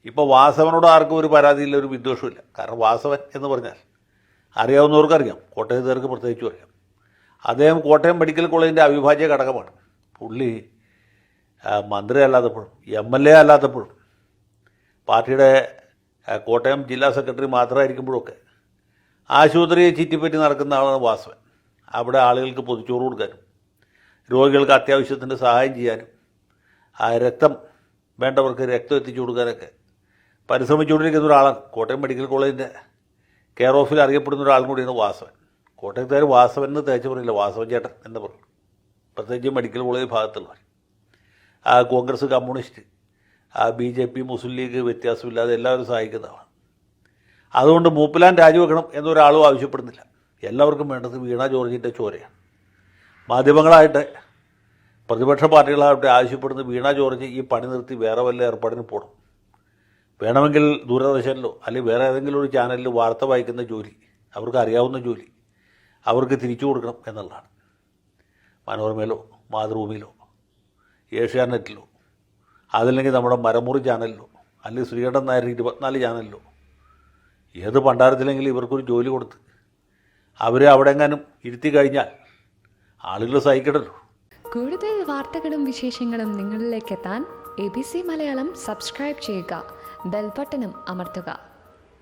ഇപ്പോൾ വാസവനോട് ആർക്കും ഒരു പരാതിയില്ല, ഒരു വിദ്വേഷമില്ല. കാരണം വാസവൻ എന്ന് പറഞ്ഞാൽ അറിയാവുന്നവർക്കറിയാം, കോട്ടയത്തുകാർക്ക് പ്രത്യേകിച്ചും അറിയാം. അദ്ദേഹം കോട്ടയം മെഡിക്കൽ കോളേജിൻ്റെ അവിഭാജ്യ ഘടകമാണ്. പുള്ളി മന്ത്രി അല്ലാത്തപ്പോഴും MLA അല്ലാത്തപ്പോഴും പാർട്ടിയുടെ കോട്ടയം ജില്ലാ സെക്രട്ടറി മാത്രമായിരിക്കുമ്പോഴൊക്കെ ആശുപത്രിയെ ചുറ്റിപ്പറ്റി നടക്കുന്ന ആളാണ് വാസവൻ. അവിടെ ആളുകൾക്ക് പൊതിച്ചോറ് കൊടുക്കാനും രോഗികൾക്ക് അത്യാവശ്യത്തിന് സഹായം ചെയ്യാനും രക്തം വേണ്ടവർക്ക് രക്തം എത്തിച്ചു കൊടുക്കാനൊക്കെ പരിശ്രമിച്ചുകൊണ്ടിരിക്കുന്ന ഒരാളാണ്. കോട്ടയം മെഡിക്കൽ കോളേജിൻ്റെ കെയർ ഓഫിൽ അറിയപ്പെടുന്ന ഒരാളും കൂടിയാണ് വാസവൻ. കോട്ടയത്തുകാർ വാസവൻ എന്ന് തേച്ച് പറയില്ല, വാസവൻ ചേട്ടൻ എന്ന് പറയും. പ്രത്യേകിച്ച് മെഡിക്കൽ കോളേജ് ഭാഗത്തുള്ളവർ. Congress, communist, BJP, Muslim League വ്യത്യാസമില്ലാതെ എല്ലാവരും സഹായിക്കുന്നതാണ്. അതുകൊണ്ട് മൂപ്പിലാൻ രാജിവെക്കണം എന്നൊരാളും ആവശ്യപ്പെടുന്നില്ല. എല്ലാവർക്കും വേണ്ടത് വീണ ജോർജിൻ്റെ ചോരയാണ്. മാധ്യമങ്ങളായിട്ട് പ്രതിപക്ഷ പാർട്ടികളാവട്ടെ ആവശ്യപ്പെടുന്നത് വീണ ജോർജ് ഈ പണി നിർത്തി വേറെ വല്ല ഏർപ്പാടിന് പോകണം. വേണമെങ്കിൽ ദൂരദർശനിലോ അല്ലെങ്കിൽ വേറെ ഏതെങ്കിലും ഒരു ചാനലിൽ വാർത്ത വായിക്കുന്ന ജോലി, അവർക്ക് അറിയാവുന്ന ജോലി അവർക്ക് തിരിച്ചു കൊടുക്കണം എന്നുള്ളതാണ്. മനോരമയിലോ മാതൃഭൂമിയിലോ ഏഷ്യാനെറ്റിലോ അതല്ലെങ്കിൽ നമ്മുടെ മരമുറി ചാനലിലോ അല്ലെങ്കിൽ ശ്രീകണ്ഠൻ നായർ 24 ചാനലിലോ ഏത് പണ്ടാരത്തിലെങ്കിലും ഇവർക്കൊരു ജോലി കൊടുത്ത് അവരെ അവിടെ എങ്ങാനും ഇരുത്തി കഴിഞ്ഞാൽ ആളുകൾ സഹിക്കണമല്ലോ. കൂടുതൽ വാർത്തകളും വിശേഷങ്ങളും നിങ്ങളിലേക്ക് എത്താൻ ABC മലയാളം സബ്സ്ക്രൈബ് ചെയ്യുക, ബെൽബട്ടനും അമർത്തുക.